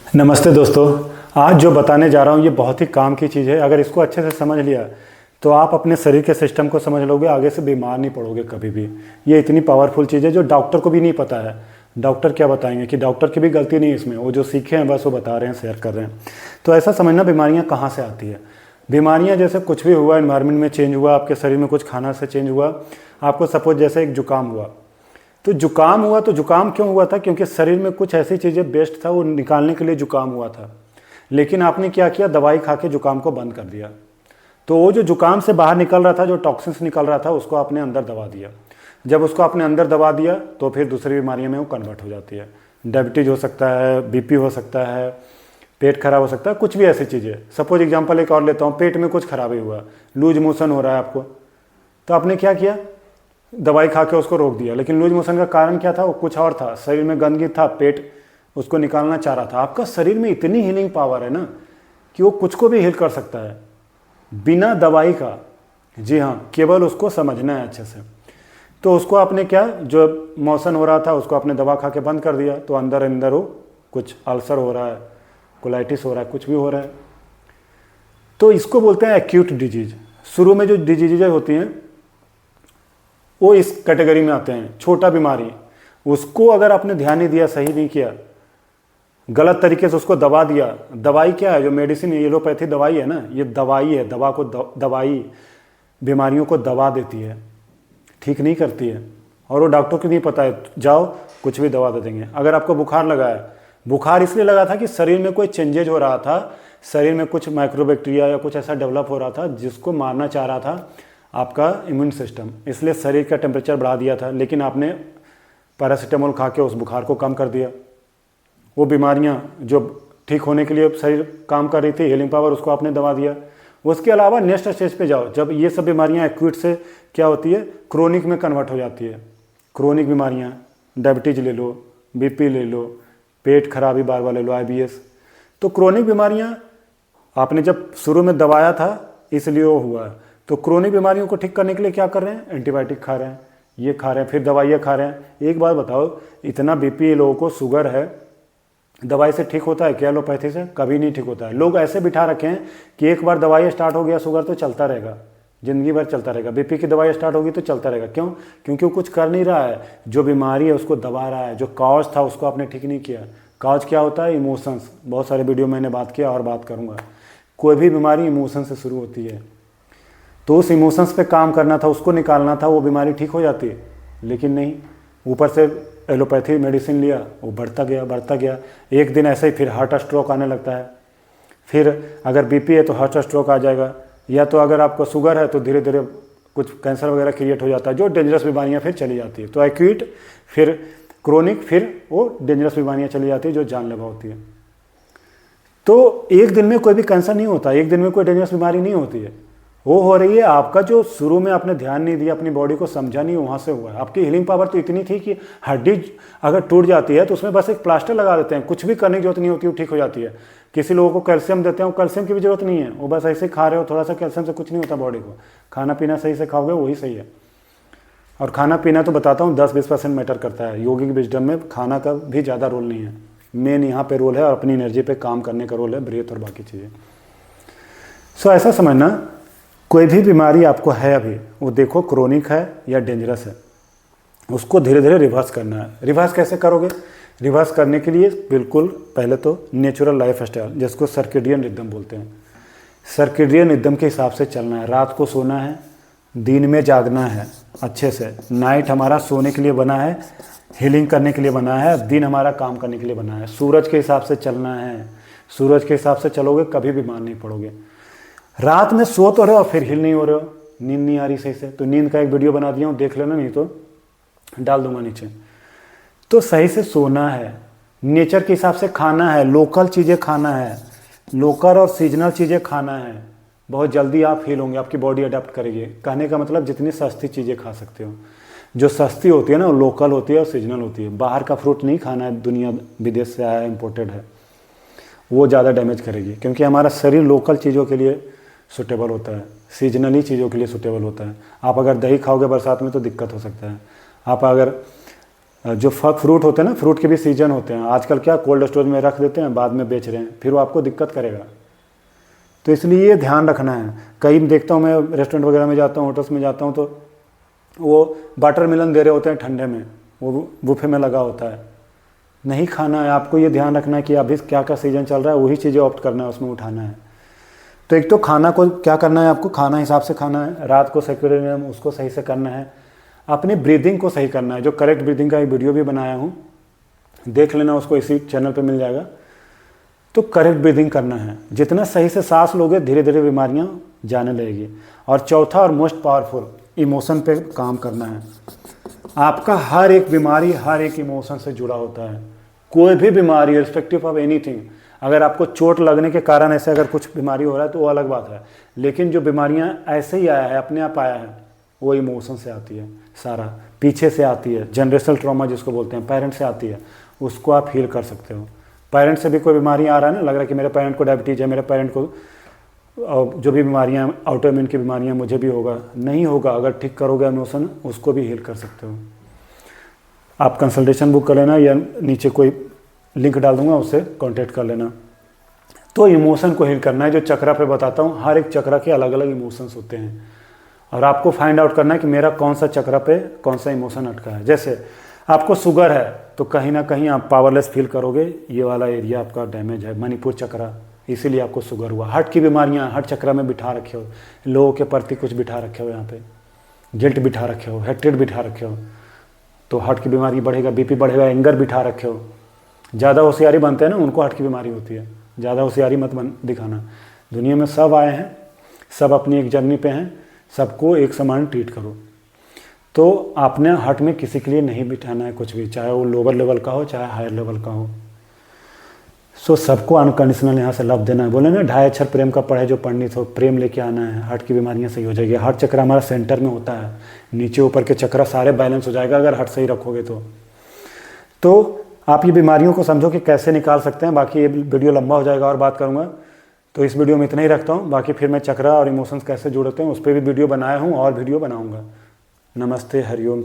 नमस्ते दोस्तों। आज जो बताने जा रहा हूँ ये बहुत ही काम की चीज़ है। अगर इसको अच्छे से समझ लिया तो आप अपने शरीर के सिस्टम को समझ लोगे, आगे से बीमार नहीं पड़ोगे कभी भी। ये इतनी पावरफुल चीज़ है जो डॉक्टर को भी नहीं पता है। डॉक्टर क्या बताएंगे कि डॉक्टर की भी गलती नहीं है इसमें, वो जो सीखे हैं बस वो बता रहे हैं, शेयर कर रहे हैं। तो ऐसा समझना बीमारियाँ कहाँ से आती है। बीमारियाँ जैसे कुछ भी हुआ, इन्वायरमेंट में चेंज हुआ, आपके शरीर में कुछ खाना से चेंज हुआ। आपको सपोज जैसे एक जुकाम हुआ, तो जुकाम क्यों हुआ था? क्योंकि शरीर में कुछ ऐसी चीज़ें वेस्ट था, वो निकालने के लिए जुकाम हुआ था। लेकिन आपने क्या किया, दवाई खा के जुकाम को बंद कर दिया। तो वो जो जुकाम से बाहर निकल रहा था, जो टॉक्सिन्स निकल रहा था, उसको आपने अंदर दबा दिया। जब उसको आपने अंदर दबा दिया तो फिर दूसरी बीमारियों में वो कन्वर्ट हो जाती है। डायबिटीज़ हो सकता है, बीपी हो सकता है, पेट खराब हो सकता है, कुछ भी ऐसी चीज़ें। सपोज एग्जाम्पल एक और लेता हूँ, पेट में कुछ खराबी हुआ, लूज मोशन हो रहा है आपको, तो आपने क्या किया, दवाई खा के उसको रोक दिया। लेकिन लूज मोशन का कारण क्या था? वो कुछ और था, शरीर में गंदगी था, पेट उसको निकालना चाह रहा था। आपका शरीर में इतनी हीलिंग पावर है ना कि वो कुछ को भी हील कर सकता है बिना दवाई का। जी हाँ, केवल उसको समझना है अच्छे से। तो उसको आपने क्या, जो मोशन हो रहा था उसको आपने दवा खा के बंद कर दिया, तो अंदर अंदर वो कुछ अल्सर हो रहा है, कोलाइटिस हो रहा है, कुछ भी हो रहा है। तो इसको बोलते हैं एक्यूट डिजीज। शुरू में जो डिजीजेज होती हैं वो इस कैटेगरी में आते हैं, छोटा बीमारी। उसको अगर आपने ध्यान नहीं दिया, सही नहीं किया, गलत तरीके से उसको दबा दिया। दवाई क्या है? जो मेडिसिन एलोपैथी दवाई है ना, ये दवाई है। दवाई बीमारियों को दबा देती है, ठीक नहीं करती है। और वो डॉक्टर को नहीं पता है, जाओ कुछ भी दवा दे देंगे। अगर आपको बुखार लगा है, बुखार इसलिए लगा था कि शरीर में कोई चेंजेज हो रहा था, शरीर में कुछ माइक्रोबैक्टीरिया या कुछ ऐसा डेवलप हो रहा था जिसको मारना चाह रहा था आपका इम्यून सिस्टम, इसलिए शरीर का टेम्परेचर बढ़ा दिया था। लेकिन आपने पैरासीटामोल खा के उस बुखार को कम कर दिया। वो बीमारियां जो ठीक होने के लिए शरीर काम कर रही थी, हीलिंग पावर, उसको आपने दबा दिया। उसके अलावा नेक्स्ट स्टेज पे जाओ, जब ये सब बीमारियां एक्यूट से क्या होती है, क्रोनिक में कन्वर्ट हो जाती है। क्रोनिक बीमारियां, डायबिटीज ले लो, बीपी ले लो, पेट खराबी बार बार ले लो, IBS। तो क्रोनिक बीमारियां आपने जब शुरू में दबाया था इसलिए वो हुआ है। तो क्रोनिक बीमारियों को ठीक करने के लिए क्या कर रहे हैं? एंटीबायोटिक खा रहे हैं, ये खा रहे हैं, फिर दवाइयाँ खा रहे हैं। एक बात बताओ, इतना बीपी लोगों को, शुगर है, दवाई से ठीक होता है क्या? एलोपैथी से कभी नहीं ठीक होता है। लोग ऐसे बिठा रखे हैं कि एक बार दवाई स्टार्ट हो गया शुगर तो चलता रहेगा, ज़िंदगी भर चलता रहेगा। बीपी की दवाई स्टार्ट होगी तो चलता रहेगा। क्यों? क्योंकि वो कुछ कर नहीं रहा है, जो बीमारी है उसको दबा रहा है। जो कॉज था उसको आपने ठीक नहीं किया। कॉज क्या होता है? इमोशंस। बहुत सारे वीडियो मैंने बात किया और बात करूँगा। कोई भी बीमारी इमोशन से शुरू होती है, तो उस इमोशंस पे काम करना था, उसको निकालना था, वो बीमारी ठीक हो जाती है। लेकिन नहीं, ऊपर से एलोपैथी मेडिसिन लिया, वो बढ़ता गया। एक दिन ऐसे ही फिर हार्ट स्ट्रोक आने लगता है। फिर अगर बीपी है तो हार्ट स्ट्रोक आ जाएगा, या तो अगर आपको शुगर है तो धीरे धीरे कुछ कैंसर वगैरह क्रिएट हो जाता है, जो डेंजरस बीमारियाँ फिर चली जाती है। तो एक्यूट, फिर क्रोनिक, फिर वो डेंजरस बीमारियाँ चली जाती है जो जानलेवा होती है। तो एक दिन में कोई भी कैंसर नहीं होता, एक दिन में कोई डेंजरस बीमारी नहीं होती है। वो हो रही है आपका जो शुरू में आपने ध्यान नहीं दिया, अपनी बॉडी को समझा नहीं, वहाँ से हुआ है। आपकी हीलिंग पावर तो इतनी थी कि हड्डी अगर टूट जाती है तो उसमें बस एक प्लास्टर लगा देते हैं, कुछ भी करने की जरूरत नहीं होती, वो ठीक हो जाती है। किसी लोगों को कैल्शियम देते हैं, कैल्शियम की भी जरूरत नहीं है, वो बस ऐसे खा रहे हो थोड़ा सा, कैल्शियम से कुछ नहीं होता बॉडी को। खाना पीना सही से खाओगे वही सही है। और खाना पीना तो बताता हूँ 10-20% मैटर करता है। योगिक विजडम में खाना का भी ज़्यादा रोल नहीं है, मेन यहाँ पे रोल है और अपनी एनर्जी पे काम करने का रोल है, ब्रीथ और बाकी चीज़ें। सो ऐसा समझना, कोई भी बीमारी आपको है अभी, वो देखो क्रोनिक है या डेंजरस है, उसको धीरे धीरे रिवर्स करना है। रिवर्स कैसे करोगे? रिवर्स करने के लिए बिल्कुल पहले तो नेचुरल लाइफ स्टाइल, जिसको सर्केडियन रिदम बोलते हैं, सर्केडियन रिदम के हिसाब से चलना है। रात को सोना है, दिन में जागना है अच्छे से। नाइट हमारा सोने के लिए बना है, हीलिंग करने के लिए बना है, दिन हमारा काम करने के लिए बना है। सूरज के हिसाब से चलना है, सूरज के हिसाब से चलोगे कभी बीमार नहीं पड़ोगे। रात में सो तो रहे हो फिर हिल नहीं हो रहे हो, नींद नहीं आ रही सही से, तो नींद का एक वीडियो बना दिया हूँ, देख लेना, नहीं तो डाल दूंगा नीचे। तो सही से सोना है, नेचर के हिसाब से खाना है, लोकल चीज़ें खाना है, लोकल और सीजनल चीज़ें खाना है। बहुत जल्दी आप हील होंगे, आपकी बॉडी अडेप्ट करेगी। कहने का मतलब जितनी सस्ती चीज़ें खा सकते हो, जो सस्ती होती है ना, वो लोकल होती है और सीजनल होती है। बाहर का फ्रूट नहीं खाना है, दुनिया विदेश से आया है, इम्पोर्टेड है, वो ज़्यादा डैमेज करेगी। क्योंकि हमारा शरीर लोकल चीज़ों के लिए सूटेबल होता है, सीजनली चीज़ों के लिए सूटेबल होता है। आप अगर दही खाओगे बरसात में तो दिक्कत हो सकता है। आप अगर जो फ्रूट होते हैं ना, फ्रूट के भी सीजन होते हैं। आजकल क्या कोल्ड स्टोरेज में रख देते हैं, बाद में बेच रहे हैं, फिर वो आपको दिक्कत करेगा। तो इसलिए ये ध्यान रखना है। कई देखता हूँ मैं रेस्टोरेंट वगैरह में जाता हूँ, होटल्स में जाता हूँ, तो वो वाटरमेलन दे रहे होते हैं ठंडे में, वो बुफे में लगा होता है। नहीं खाना है, आपको ये ध्यान रखना है कि अभी क्या क्या सीजन चल रहा है, वही चीज़ें ऑप्ट करना है, उसमें उठाना है। तो एक तो खाना को क्या करना है, आपको खाना हिसाब से खाना है, रात को सर्कुलेशन उसको सही से करना है, अपनी ब्रीदिंग को सही करना है। जो करेक्ट ब्रीदिंग का एक वीडियो भी बनाया हूँ, देख लेना, उसको इसी चैनल पे मिल जाएगा। तो करेक्ट ब्रीदिंग करना है, जितना सही से सांस लोगे धीरे धीरे बीमारियाँ जाने लगेगी। और चौथा और मोस्ट पावरफुल, इमोशन पे काम करना है। आपका हर एक बीमारी हर एक इमोशन से जुड़ा होता है। कोई भी बीमारी रिस्पेक्टिव ऑफ एनीथिंग, अगर आपको चोट लगने के कारण ऐसे अगर कुछ बीमारी हो रहा है तो वो अलग बात है, लेकिन जो बीमारियां ऐसे ही आया है, अपने आप आया है, वो इमोशन से आती है, सारा पीछे से आती है। जनरेशनल ट्रॉमा जिसको बोलते हैं, पेरेंट से आती है, उसको आप हील कर सकते हो। पेरेंट से भी कोई बीमारी आ रहा है ना, लग रहा है कि मेरे पेरेंट को डायबिटीज़ है, मेरे पेरेंट को जो भी बीमारियाँ ऑटोइम्यून की बीमारियाँ मुझे भी होगा, नहीं होगा। अगर ठीक करोगे इमोशन, उसको भी हील कर सकते हो। आप कंसल्टेशन बुक कर लेना, या नीचे कोई लिंक डाल दूंगा, उससे कांटेक्ट कर लेना। तो इमोशन को हील करना है। जो चक्रा पे बताता हूँ, हर एक चक्रा के अलग अलग इमोशंस होते हैं, और आपको फाइंड आउट करना है कि मेरा कौन सा चक्रा पे कौन सा इमोशन अटका है। जैसे आपको शुगर है तो कहीं ना कहीं आप पावरलेस फील करोगे, ये वाला एरिया आपका डैमेज है, मणिपुर चक्रा, इसीलिए आपको शुगर हुआ। हार्ट की बीमारियाँ हार्ट चक्रा में बिठा रखे हो, लोगों के प्रति कुछ बिठा रखे हो, यहाँ पे गिल्ट बिठा रखे हो, हेट्रेड बिठा रखे हो, तो हार्ट की बीमारी बढ़ेगा, बीपी बढ़ेगा। एंगर बिठा रखे हो, ज़्यादा होशियारी बनते हैं ना, उनको हार्ट की बीमारी होती है। ज़्यादा होशियारी मत दिखाना। दुनिया में सब आए हैं, सब अपनी एक जर्नी पे हैं, सबको एक समान ट्रीट करो। तो आपने हार्ट में किसी के लिए नहीं बिठाना है कुछ भी, चाहे वो लोअर लेवल का हो चाहे हायर लेवल का हो। सो सबको अनकंडीशनल यहाँ से लव देना है। बोले ना 2.5 अक्षर प्रेम का पढ़े जो पंडित हो, प्रेम लेके आना है, हार्ट की बीमारियाँ सही हो जाएगी। हार्ट चक्र हमारा सेंटर में होता है, नीचे ऊपर के चक्र सारे बैलेंस हो जाएगा अगर हार्ट सही रखोगे तो आप ये बीमारियों को समझो कि कैसे निकाल सकते हैं। बाकी ये वीडियो लंबा हो जाएगा और बात करूँगा, तो इस वीडियो में इतना ही रखता हूँ। बाकी फिर मैं चक्रा और इमोशंस कैसे जुड़ते हैं उस पर भी वीडियो बनाया हूँ और वीडियो बनाऊँगा। नमस्ते, हरिओम।